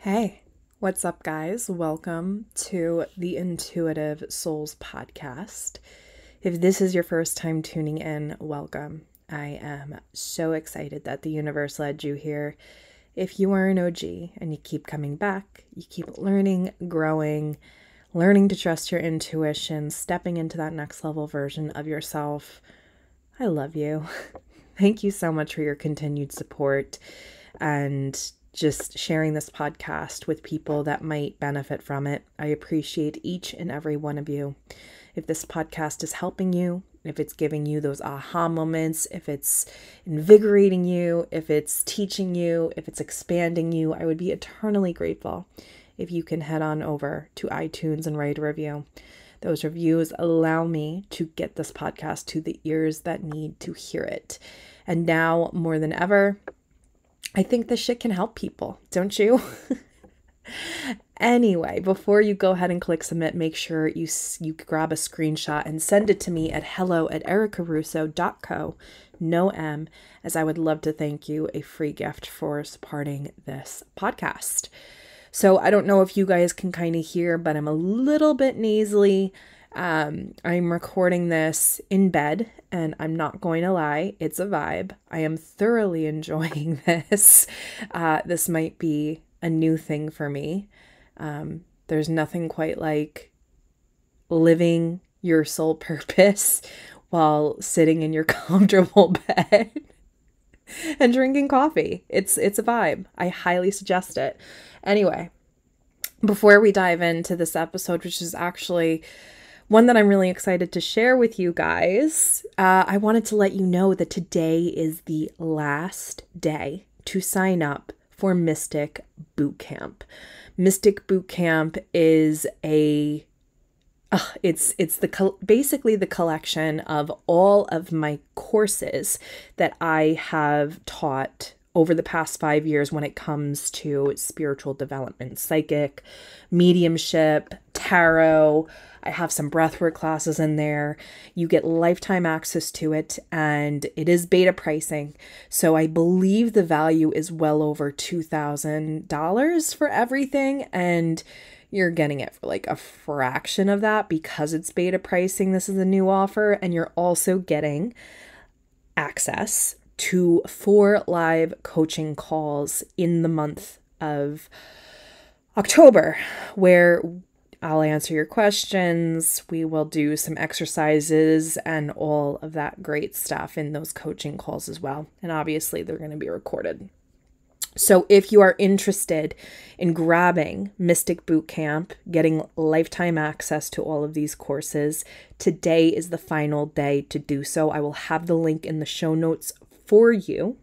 Hey, what's up, guys? Welcome to the Intuitive Souls podcast. If this is your first time tuning in, welcome. I am so excited that the universe led you here. If you are an OG and you keep coming back, you keep learning, growing, learning to trust your intuition, stepping into that next level version of yourself, I love you. Thank you so much for your continued support and just sharing this podcast with people that might benefit from it. I appreciate each and every one of you. If this podcast is helping you, if it's giving you those aha moments, if it's invigorating you, if it's teaching you, if it's expanding you, I would be eternally grateful if you can head on over to iTunes and write a review. Those reviews allow me to get this podcast to the ears that need to hear it. And now more than ever, I think this shit can help people, don't you? Anyway, before you go ahead and click submit, make sure you grab a screenshot and send it to me at hello@ericarusso.co, no M, as I would love to thank you, a free gift for supporting this podcast. So I don't know if you guys can kind of hear, but I'm a little bit nasally. I'm recording this in bed, and I'm not going to lie, it's a vibe. I am thoroughly enjoying this. This might be a new thing for me. There's nothing quite like living your soul purpose while sitting in your comfortable bed and drinking coffee. It's a vibe. I highly suggest it. Anyway, before we dive into this episode, which is actually one that I'm really excited to share with you guys, I wanted to let you know that today is the last day to sign up for Mystic Bootcamp. Mystic Bootcamp is basically the collection of all of my courses that I have taught over the past 5 years when it comes to spiritual development, psychic, mediumship, tarot. I have some breathwork classes in there. You get lifetime access to it, and it is beta pricing. So I believe the value is well over $2,000 for everything, and you're getting it for like a fraction of that because it's beta pricing. This is a new offer, and you're also getting access to 4 live coaching calls in the month of October, where I'll answer your questions. We will do some exercises and all of that great stuff in those coaching calls as well. And obviously they're going to be recorded. So if you are interested in grabbing Mystic Bootcamp, getting lifetime access to all of these courses, today is the final day to do so. I will have the link in the show notes for you.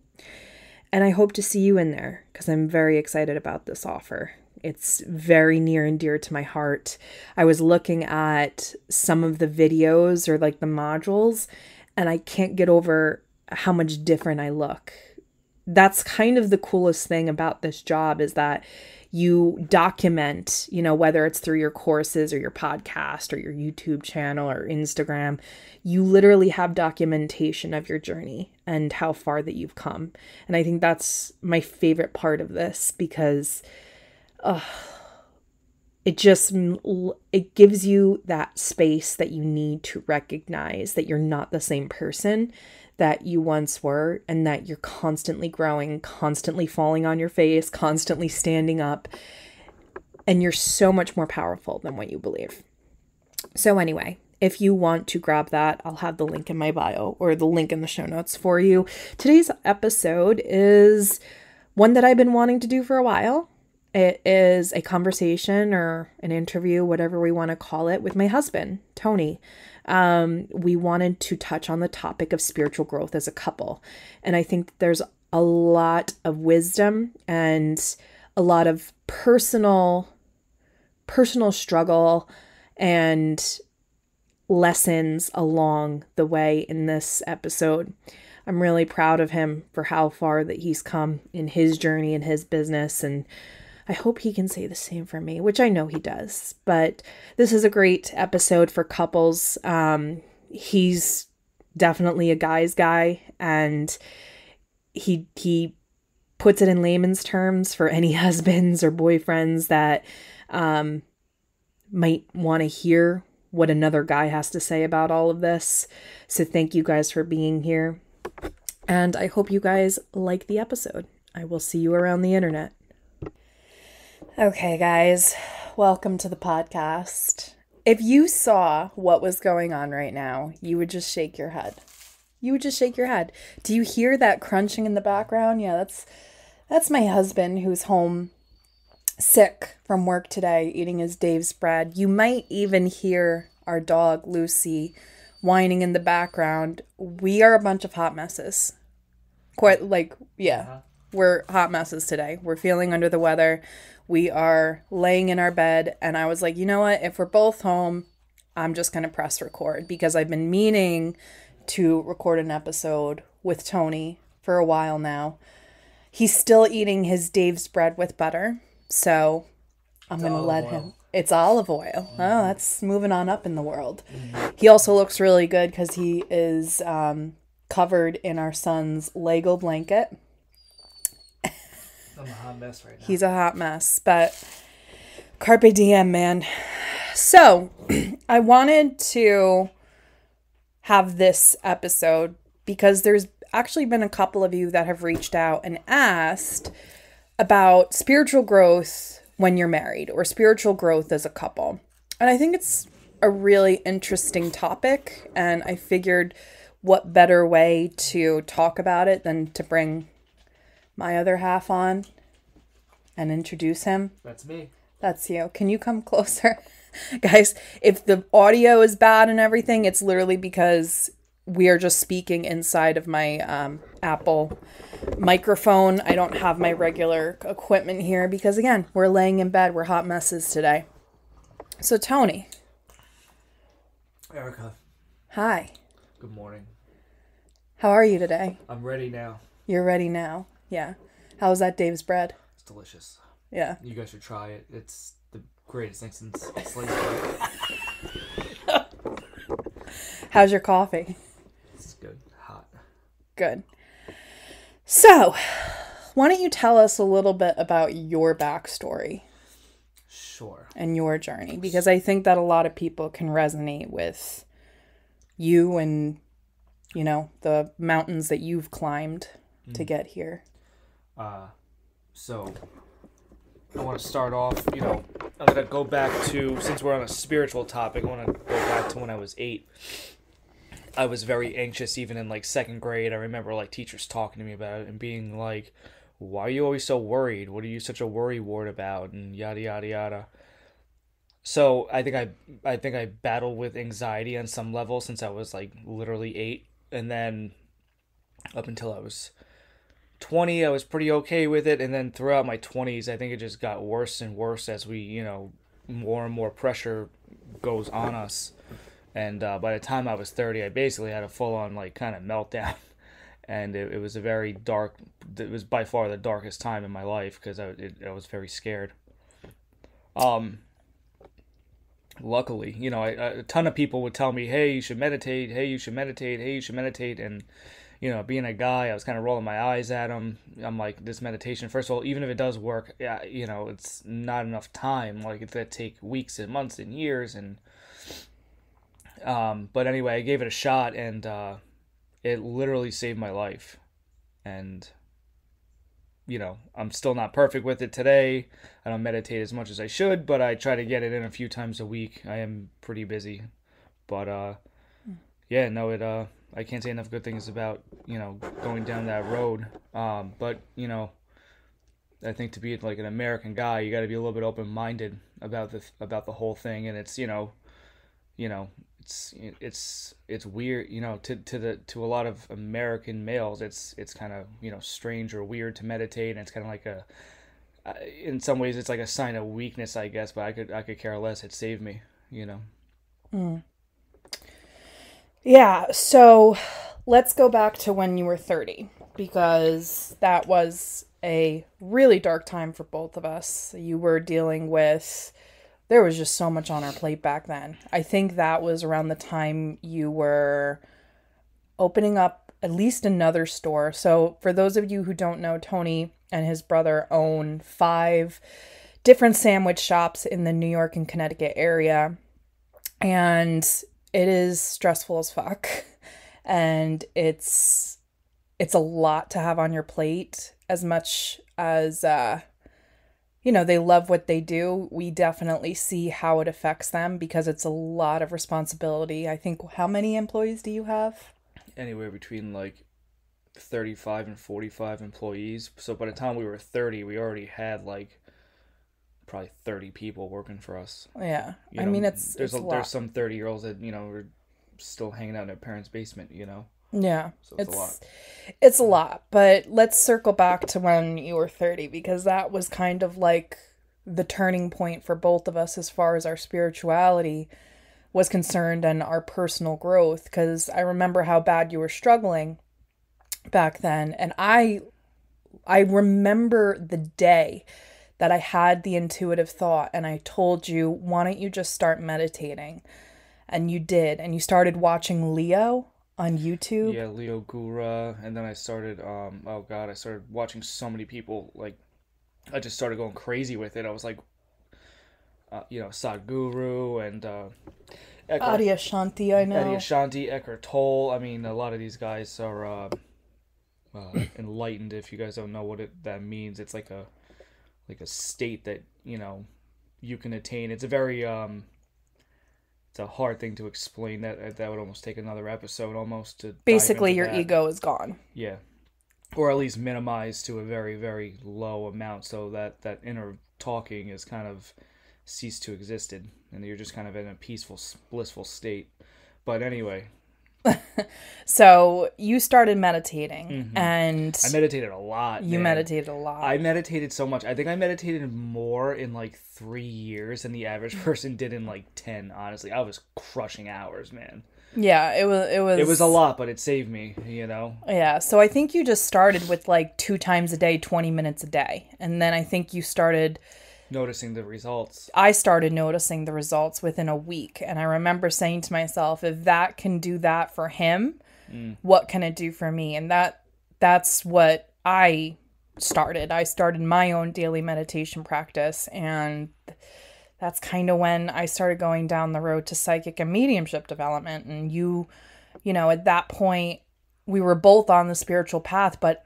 And I hope to see you in there because I'm very excited about this offer. It's very near and dear to my heart. I was looking at some of the videos or like the modules, and I can't get over how much different I look. That's kind of the coolest thing about this job, is that you document, whether it's through your courses or your podcast or your YouTube channel or Instagram, you literally have documentation of your journey and how far that you've come. And I think that's my favorite part of this, because it gives you that space that you need to recognize that you're not the same person that you once were, and that you're constantly growing, constantly falling on your face, constantly standing up, and you're so much more powerful than what you believe. So anyway, if you want to grab that, I'll have the link in my bio or the link in the show notes for you. Today's episode is one that I've been wanting to do for a while. It is a conversation or an interview, whatever we want to call it, with my husband, Tony. We wanted to touch on the topic of spiritual growth as a couple. And I think there's a lot of wisdom and a lot of personal struggle and lessons along the way in this episode. I'm really proud of him for how far that he's come in his journey in his business, and I hope he can say the same for me, which I know he does. But this is a great episode for couples. He's definitely a guy's guy, and he puts it in layman's terms for any husbands or boyfriends that might want to hear what another guy has to say about all of this. So thank you guys for being here. And I hope you guys like the episode. I will see you around the internet. Okay, guys, welcome to the podcast. If you saw what was going on right now, you would just shake your head. You would just shake your head. Do you hear that crunching in the background? Yeah, that's my husband who's home sick from work today, eating his Dave's bread. You might even hear our dog, Lucy, whining in the background. We are a bunch of hot messes. We're hot messes today. We're feeling under the weather. We are laying in our bed, and I was like, you know what? If we're both home, I'm just going to press record because I've been meaning to record an episode with Tony for a while now. He's still eating his Dave's bread with butter, so I'm going to let him. It's olive oil. Oh, that's moving on up in the world. He also looks really good because he is covered in our son's Lego blanket. I'm a hot mess right now. He's a hot mess, but carpe diem, man. So I wanted to have this episode because there's actually been a couple of you that have reached out and asked about spiritual growth when you're married or spiritual growth as a couple. And I think it's a really interesting topic, and I figured what better way to talk about it than to bring my other half on and introduce him. That's me. That's you. Can you come closer? Guys, if the audio is bad and everything, it's literally because we are just speaking inside of my Apple microphone. I don't have my regular equipment here because, again, we're laying in bed. We're hot messes today. So, Tony. Erica. Hi. Good morning. How are you today? I'm ready now. You're ready now? Yeah. How's that Dave's bread? It's delicious. Yeah. You guys should try it. It's the greatest thing since sliced bread. How's your coffee? It's good. Hot. Good. So, why don't you tell us a little bit about your backstory? Sure. And your journey, because I think that a lot of people can resonate with you and, you know, the mountains that you've climbed to get here. So I want to start off, I'm going to go back to, since we're on a spiritual topic, I want to go back to when I was 8. I was very anxious even in like second grade. I remember like teachers talking to me about it and being like, why are you always so worried? What are you such a worry wart about? And yada, yada, yada. So I think I battled with anxiety on some level since I was like literally 8. And then up until I was 20, I was pretty okay with it. And then throughout my 20s, I think it just got worse and worse as we, more and more pressure goes on us. And by the time I was 30, I basically had a full-on like kind of meltdown. And it was a very dark, it was by far the darkest time in my life because I was very scared. Luckily, a ton of people would tell me, hey, you should meditate, hey, you should meditate, hey, you should meditate. And, being a guy, I was kind of rolling my eyes at them. I'm like, this meditation, first of all, even if it does work, it's not enough time. Like, it's going to take weeks and months and years. And, but anyway, I gave it a shot and, it literally saved my life. And, I'm still not perfect with it today. I don't meditate as much as I should, but I try to get it in a few times a week. I am pretty busy. But, I can't say enough good things about, going down that road. But, I think to be like an American guy, you got to be a little bit open-minded about the whole thing. And it's, it's weird, to a lot of American males, it's kind of, strange or weird to meditate, and it's kind of like in some ways it's like a sign of weakness, I guess, but I could care less. It saved me, Yeah, so let's go back to when you were 30, because that was a really dark time for both of us. You were dealing with, there was just so much on our plate back then. I think that was around the time you were opening up at least another store. So for those of you who don't know, Tony and his brother own 5 different sandwich shops in the New York and Connecticut area. And it is stressful as fuck. And it's a lot to have on your plate. As much as, they love what they do, we definitely see how it affects them because it's a lot of responsibility. I think, how many employees do you have? Anywhere between like 35 and 45 employees. So by the time we were 30, we already had like probably 30 people working for us. Yeah. There's some 30-year-olds that, are still hanging out in their parents' basement, Yeah. So it's a lot. It's a lot, but let's circle back to when you were 30 because that was kind of like the turning point for both of us as far as our spirituality was concerned and our personal growth, because I remember how bad you were struggling back then. And I remember the day that I had the intuitive thought and I told you, why don't you just start meditating? And you did. And you started watching Leo on YouTube. Yeah, Leo Gura. And then I started, I started watching so many people. Like, I just started going crazy with it. I was like, Sadhguru and Adyashanti, I know. Adyashanti, Eckhart Tolle. I mean, a lot of these guys are enlightened. If you guys don't know what that means, it's like a state that you can attain. It's a very it's a hard thing to explain. That would almost take another episode almost to. Basically, your ego is gone. Yeah, or at least minimized to a very, very low amount, so that inner talking is kind of ceased to existed, and you're just kind of in a peaceful, blissful state. But anyway. So you started meditating, and I meditated a lot. You meditated a lot. I meditated so much. I think I meditated more in like 3 years than the average person did in like 10. Honestly, I was crushing hours, man. Yeah, it was a lot, but it saved me. Yeah, so I think you just started with like 2 times a day, 20 minutes a day, and then I think you started noticing the results. I started noticing the results within a week. And I remember saying to myself, if that can do that for him, what can it do for me? And that's what I started. I started my own daily meditation practice. And that's kind of when I started going down the road to psychic and mediumship development. And you know, at that point, we were both on the spiritual path, but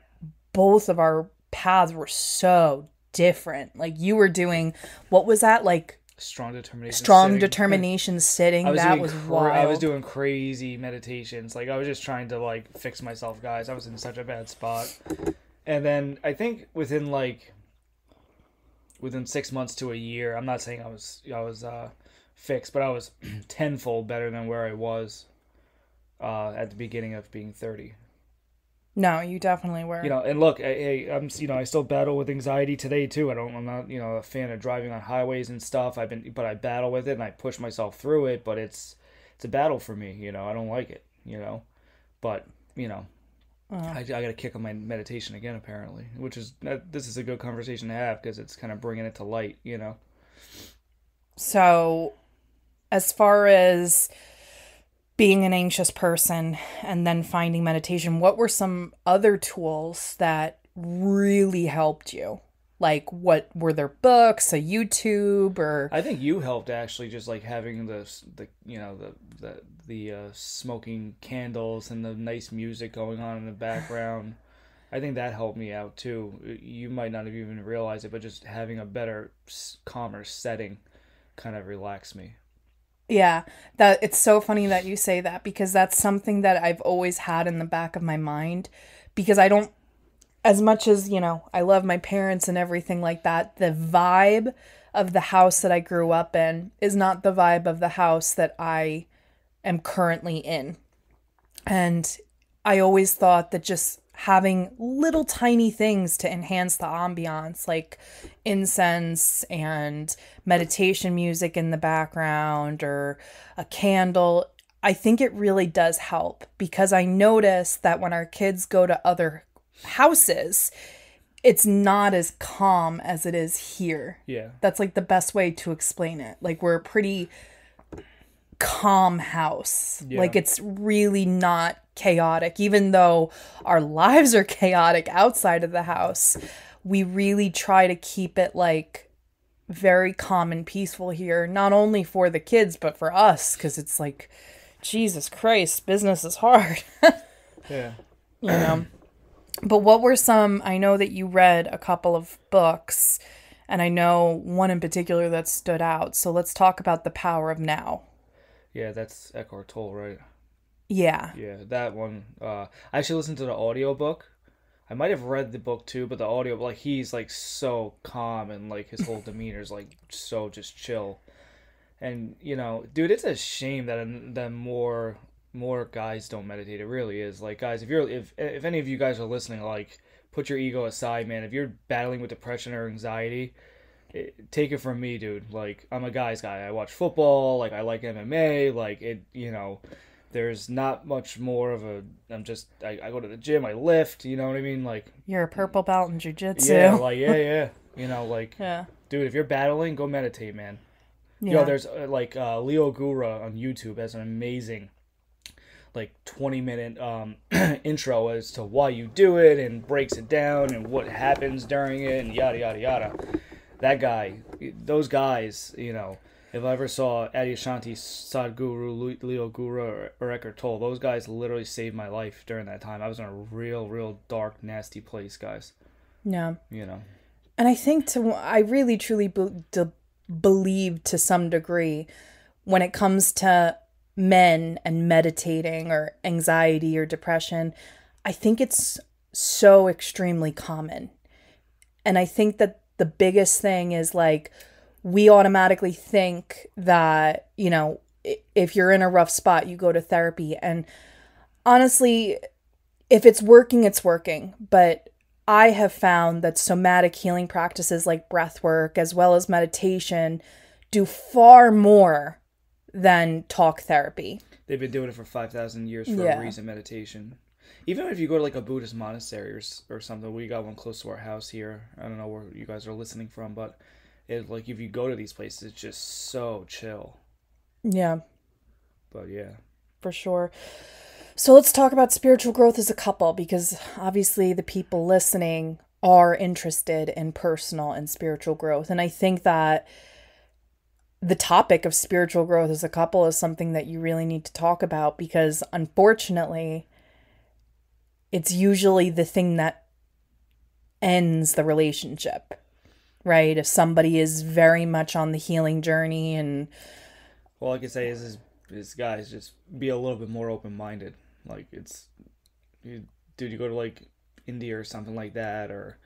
both of our paths were so different. Like, you were doing, what was that, like strong determination sitting? That was wild. I was doing crazy meditations. Like, I was just trying to like fix myself, guys. I was in such a bad spot. And then I think within 6 months to a year, I'm not saying I was fixed, but I was tenfold better than where I was at the beginning of being 30. No, you definitely were. And look, I'm I still battle with anxiety today too. I'm not a fan of driving on highways and stuff. But I battle with it and I push myself through it. But it's a battle for me. I don't like it. But I got to kick on my meditation again apparently, which is this is a good conversation to have because it's kind of bringing it to light. So, as far as being an anxious person and then finding meditation, what were some other tools that really helped you? Like, what were there, books, a YouTube, or? I think you helped actually, just like having the smoking candles and the nice music going on in the background. I think that helped me out too. You might not have even realized it, but just having a better, calmer setting kind of relaxed me. Yeah, that it's so funny that you say that, because that's something that I've always had in the back of my mind, because I don't, as much as, I love my parents and everything like that, the vibe of the house that I grew up in is not the vibe of the house that I am currently in. And I always thought that just having little tiny things to enhance the ambiance, like incense and meditation music in the background or a candle, I think it really does help, because I notice that when our kids go to other houses, it's not as calm as it is here. Yeah. That's like the best way to explain it. Like, we're a pretty calm house. Yeah. Like, it's really not chaotic. Even though our lives are chaotic outside of the house, we really try to keep it like very calm and peaceful here, not only for the kids, but for us, because it's like, Jesus Christ, business is hard. Yeah. You know? But what were some, I know that you read a couple of books, and I know one in particular that stood out. So let's talk about The Power of Now. Yeah, that's Eckhart Tolle, right? Yeah. Yeah, that one. I actually listened to the audiobook. I might have read the book too, but the audio, like, he's like so calm and like his whole demeanor is like so just chill. And you know, dude, it's a shame that more guys don't meditate. It really is. Like, guys, if any of you guys are listening, like, put your ego aside, man. If you're battling with depression or anxiety, take it from me, dude. Like, I'm a guy's guy. I watch football. Like, I like MMA. Like, it, you know, there's not much more of a. I go to the gym. I lift. You know what I mean? Like, You're a purple belt in jiu-jitsu. yeah, like, yeah. You know, like, Yeah. dude, if you're battling, go meditate, man. Yeah. Yo, there's Leo Gura on YouTube has an amazing like 20-minute intro as to why you do it and breaks it down and what happens during it and yada yada yada. That guy, those guys, you know, if I ever saw Adyashanti Sadhguru, Leo Gura, or Eckhart Tolle, those guys literally saved my life during that time. I was in a real dark, nasty place, guys. Yeah. You know. And I think I really truly believe to some degree when it comes to men and meditating or anxiety or depression, I think it's so extremely common. And I think that the biggest thing is like, we automatically think that, you know, if you're in a rough spot, you go to therapy. And honestly, if it's working, it's working. But I have found that somatic healing practices like breath work as well as meditation do far more than talk therapy. They've been doing it for 5,000 years for a reason, meditation. Even if you go to like a Buddhist monastery or something, we got one close to our house here. I don't know where you guys are listening from, but like if you go to these places, it's just so chill. Yeah. But yeah. For sure. So let's talk about spiritual growth as a couple, because obviously the people listening are interested in personal and spiritual growth. And I think that the topic of spiritual growth as a couple is something that you really need to talk about, because unfortunately, it's usually the thing that ends the relationship, right? If somebody is very much on the healing journey and... All I can say is guys, just be a little bit more open-minded. Like, you go to like India or something like that, or,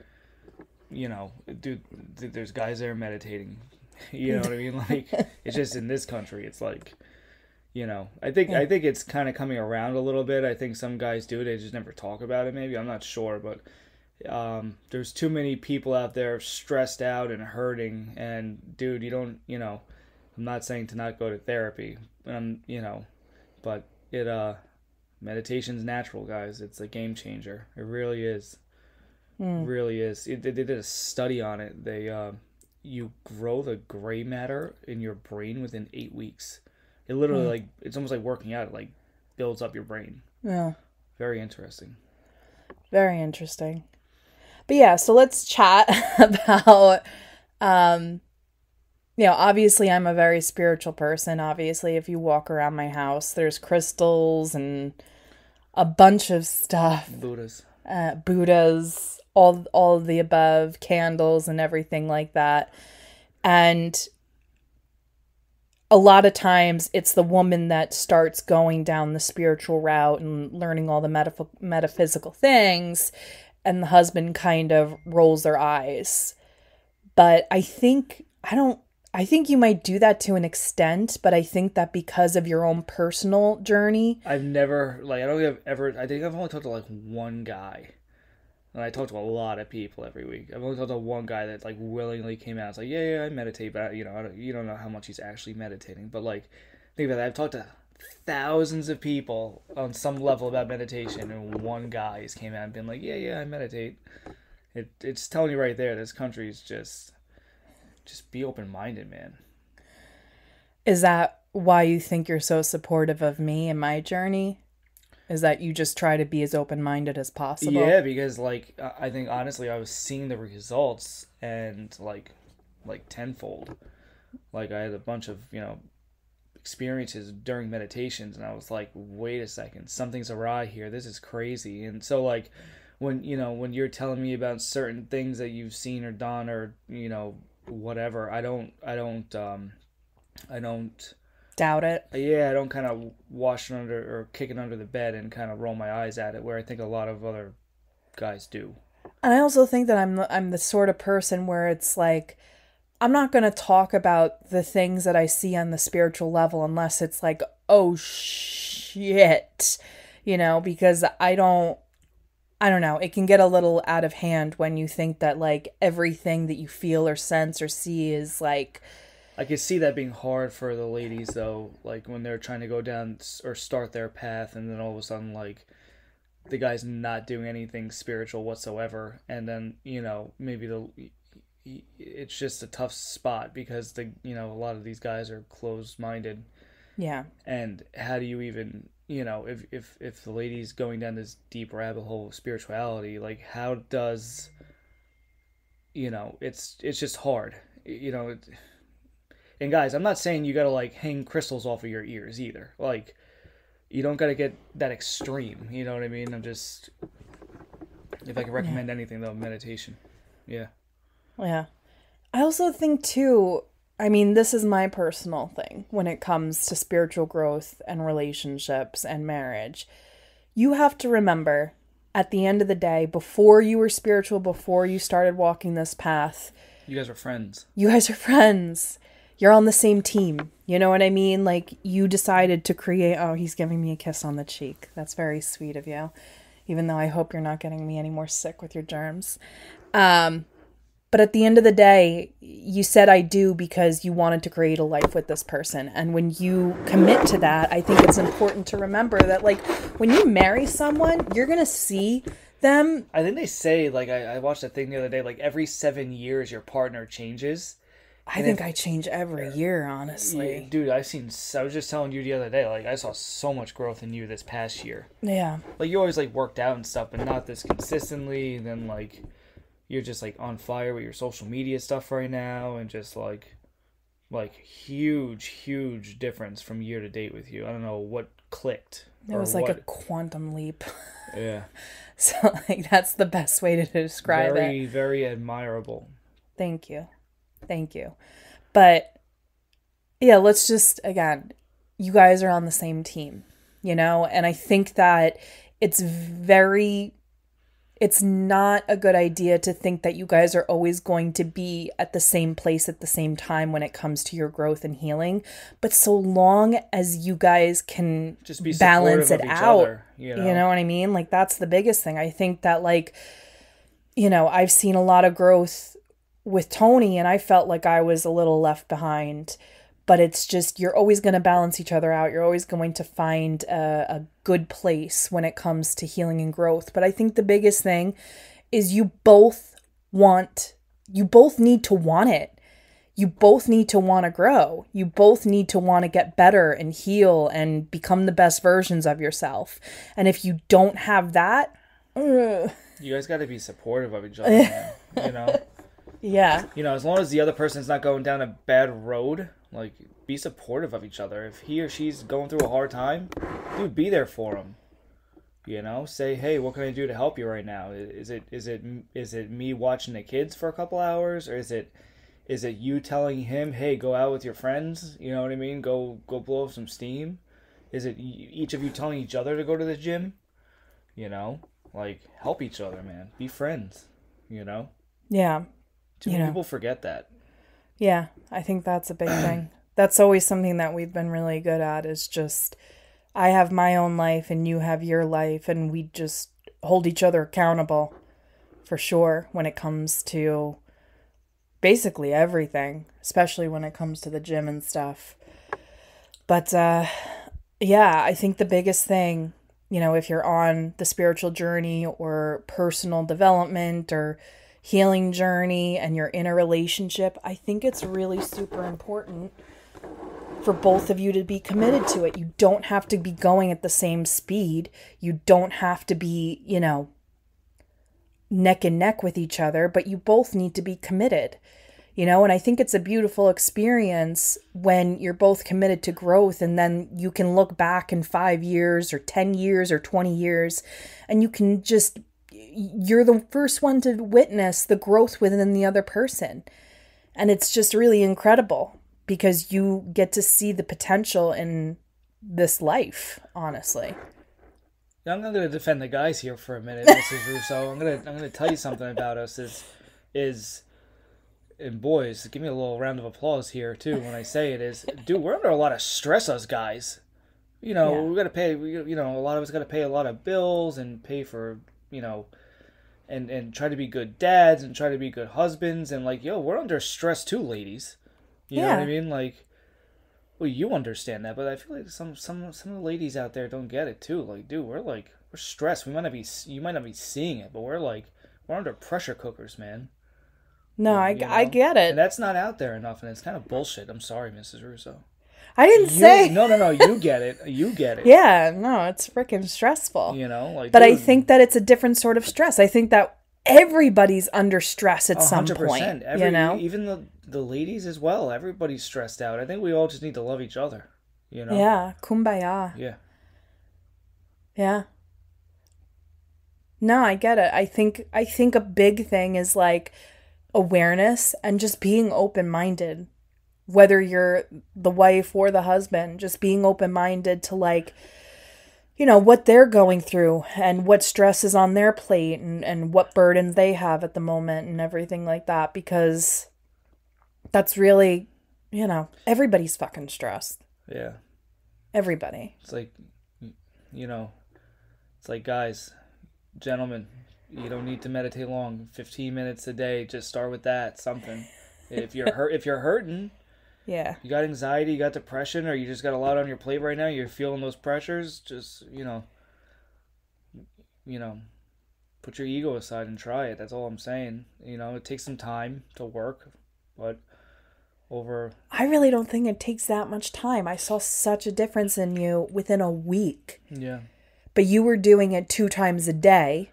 you know, dude, there's guys there meditating. You know what I mean? Like, it's just in this country, it's like, you know, I think it's kind of coming around a little bit. I think some guys do, they just never talk about it. Maybe, I'm not sure, but there's too many people out there stressed out and hurting. And dude, you don't, you know, I'm not saying to not go to therapy, you know, but meditation's natural, guys. It's a game changer. It really is. It really is. They did a study on it. You grow the gray matter in your brain within 8 weeks. It literally, like, it's almost like working out. It, like, builds up your brain. Yeah. Very interesting. Very interesting. But yeah, so let's chat about, you know, obviously I'm a very spiritual person. Obviously, if you walk around my house, there's crystals and a bunch of stuff. Buddhas, all of the above, candles and everything like that. And a lot of times it's the woman that starts going down the spiritual route and learning all the metaphysical things, and the husband kind of rolls their eyes. But I think you might do that to an extent, but I think that because of your own personal journey. I think I've only talked to like one guy. And I talk to a lot of people every week. I've only talked to one guy that like willingly came out. It's like, yeah, I meditate, but you know, you don't know how much he's actually meditating. But like, think about that. I've talked to thousands of people on some level about meditation, and one guy has came out and been like, yeah, I meditate. It's telling you right there. This country is just be open-minded, man. Is that why you think you're so supportive of me and my journey? Is that you just try to be as open-minded as possible? Yeah, because like I think honestly I was seeing the results and like tenfold. Like I had a bunch of, experiences during meditations and I was like, wait a second, something's awry here. This is crazy. And so like when you're telling me about certain things that you've seen or done or, whatever, I don't Doubt it. yeah, I don't kind of wash it under or kick it under the bed and kind of roll my eyes at it where I think a lot of other guys do. And I also think that I'm the sort of person where it's like, I'm not going to talk about the things that I see on the spiritual level unless it's like, oh shit, because I don't know. It can get a little out of hand when you think that like everything that you feel or sense or see is like. I could see that being hard for the ladies though, like when they're trying to go down or start their path and then all of a sudden like the guy's not doing anything spiritual whatsoever and then, maybe it's just a tough spot because a lot of these guys are closed-minded. Yeah. And how do you even, if the lady's going down this deep rabbit hole of spirituality, like how does, it's just hard, And guys, I'm not saying you gotta like hang crystals off of your ears either. Like, you don't gotta get that extreme. You know what I mean? I'm just, if I can recommend anything though, meditation. Yeah. Yeah. I also think too, I mean, this is my personal thing when it comes to spiritual growth and relationships and marriage. You have to remember at the end of the day, before you were spiritual, before you started walking this path, you guys are friends. You guys are friends. You're on the same team. You know what I mean? Like you decided to create, oh, he's giving me a kiss on the cheek. That's very sweet of you. Even though I hope you're not getting me any more sick with your germs. But at the end of the day, you said I do because you wanted to create a life with this person. And when you commit to that, I think it's important to remember that like when you marry someone, you're going to see them. I think they say, like I watched a thing the other day, like every 7 years your partner changes. I think I change every year, honestly. Yeah, dude, I was just telling you the other day, like, I saw so much growth in you this past year. Yeah. Like, you always, like, worked out and stuff, but not this consistently. And then, like, you're just, like, on fire with your social media stuff right now. And just, like huge difference from year to date with you. I don't know what clicked. It was like a quantum leap. Yeah. So, like, that's the best way to describe it. Very, very admirable. Thank you. But yeah, let's just, again, you guys are on the same team, and I think that it's not a good idea to think that you guys are always going to be at the same place at the same time when it comes to your growth and healing. But so long as you guys can just be balance it out, other, you know what I mean? Like, that's the biggest thing. I think that, like, I've seen a lot of growth with Tony, and I felt like I was a little left behind, but it's just, you're always going to balance each other out. You're always going to find a good place when it comes to healing and growth. But I think the biggest thing is you both need to want it. You both need to want to grow. You both need to want to get better and heal and become the best versions of yourself. And if you don't have that, you guys got to be supportive of each other, man, Yeah. As long as the other person's not going down a bad road, like, be supportive of each other. If he or she's going through a hard time, dude, be there for them. Say, hey, what can I do to help you right now? Is it me watching the kids for a couple hours, or is it you telling him, hey, go out with your friends? You know what I mean? Go blow off some steam. Is it each of you telling each other to go to the gym? Like, help each other, man. Be friends. Yeah. Too many people forget that. Yeah, I think that's a big thing. That's always something that we've been really good at, is just, I have my own life and you have your life, and we just hold each other accountable, for sure, when it comes to basically everything, especially when it comes to the gym and stuff. But yeah, I think the biggest thing, if you're on the spiritual journey or personal development or healing journey and you're in a relationship, I think it's really super important for both of you to be committed to it. You don't have to be going at the same speed. You don't have to be, neck and neck with each other, but you both need to be committed. And I think it's a beautiful experience when you're both committed to growth, and then you can look back in 5 years or 10 years or 20 years, and you can you're the first one to witness the growth within the other person. And it's just really incredible because you get to see the potential in this life, honestly. I'm not going to defend the guys here for a minute, Mrs. Russo. I'm gonna tell you something about us and boys, give me a little round of applause here too when I say it is, dude, we're under a lot of stress, us guys. We got to pay, a lot of us got to pay a lot of bills and pay for, and try to be good dads and try to be good husbands, and we're under stress too, ladies. You know what I mean? Well, you understand that, but I feel like some of the ladies out there don't get it too. Dude, we're stressed. You might not be seeing it, but we're under pressure cookers, man. No, I get it. And that's not out there enough, and it's kind of bullshit. I'm sorry, Mrs. Russo. I didn't say. No, you get it. You get it. Yeah, no, it's freaking stressful. But dude, I think that it's a different sort of stress. I think that everybody's under stress at some point. Even the ladies as well. Everybody's stressed out. I think we all just need to love each other. Yeah, kumbaya. Yeah. Yeah. No, I get it. I think a big thing is awareness and just being open-minded, whether you're the wife or the husband, just being open-minded to what they're going through and what stress is on their plate and what burdens they have at the moment and everything like that, because that's really, everybody's fucking stressed. Yeah. Everybody. It's guys, gentlemen, you don't need to meditate long. 15 minutes a day. Just start with that. Something. If you're hurting, yeah, you got anxiety, you got depression, or you just got a lot on your plate right now. You're feeling those pressures. Just put your ego aside and try it. That's all I'm saying. It takes some time to work, but I really don't think it takes that much time. I saw such a difference in you within a week. Yeah. But you were doing it 2 times a day.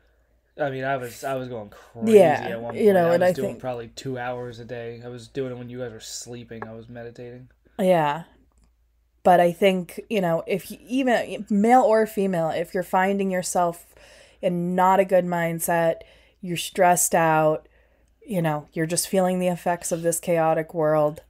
I mean, I was going crazy at one point. And I was doing probably 2 hours a day. I was doing it when you guys were sleeping. I was meditating. Yeah. But I think, if you, even male or female, if you're finding yourself in not a good mindset, you're stressed out, you're just feeling the effects of this chaotic world,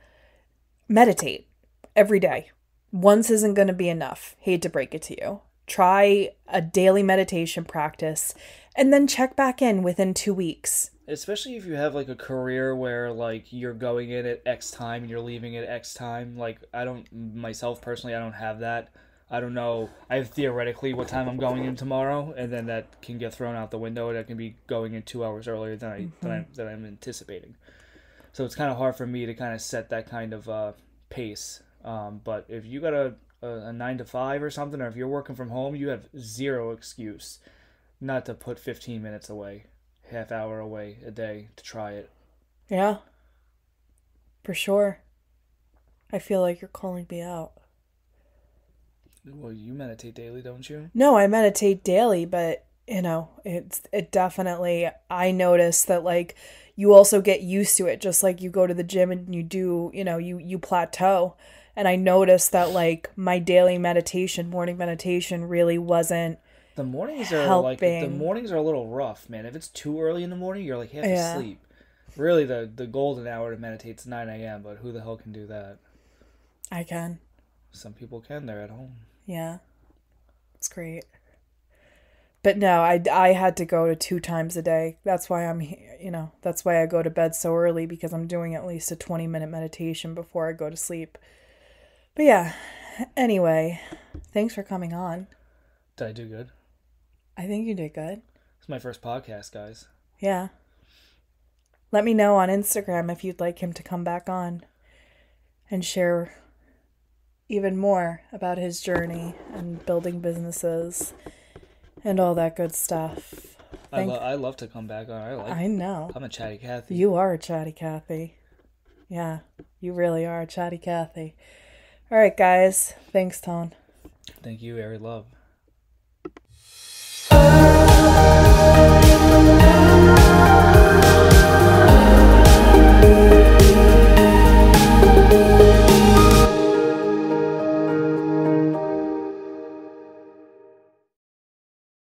meditate every day. Once isn't going to be enough. Hate to break it to you. Try a daily meditation practice and then check back in within 2 weeks. Especially if you have a career where you're going in at X time and you're leaving at X time. I don't have that. I don't know. I have theoretically what time I'm going in tomorrow, and then that can get thrown out the window. That can be going in 2 hours earlier than I'm anticipating. So it's kind of hard for me to kind of set that kind of pace. But if you got a 9 to 5 or something, or if you're working from home, you have zero excuse not to put 15 minutes away, half hour away a day to try it. Yeah, for sure. I feel like you're calling me out. Well, you meditate daily, don't you? No, I meditate daily, but it definitely, I notice that you also get used to it, just like you go to the gym and you do, you plateau. And I noticed that my daily meditation, morning meditation, really wasn't the mornings helping. The mornings are a little rough, man. If it's too early in the morning, you're half asleep. Really, the golden hour to meditate is 9 a.m., but who the hell can do that? I can. Some people can. They're at home. Yeah. It's great. But no, I had to go to 2 times a day. That's why I'm here, that's why I go to bed so early, because I'm doing at least a 20-minute meditation before I go to sleep. But yeah, anyway, thanks for coming on. Did I do good? I think you did good. It's my first podcast, guys. Yeah. Let me know on Instagram if you'd like him to come back on and share even more about his journey and building businesses and all that good stuff. I love to come back on. I know. I'm a chatty Cathy. You are a chatty Cathy. Yeah, you really are a chatty Cathy. All right, guys. Thanks, Ton. Thank you, Airy Love.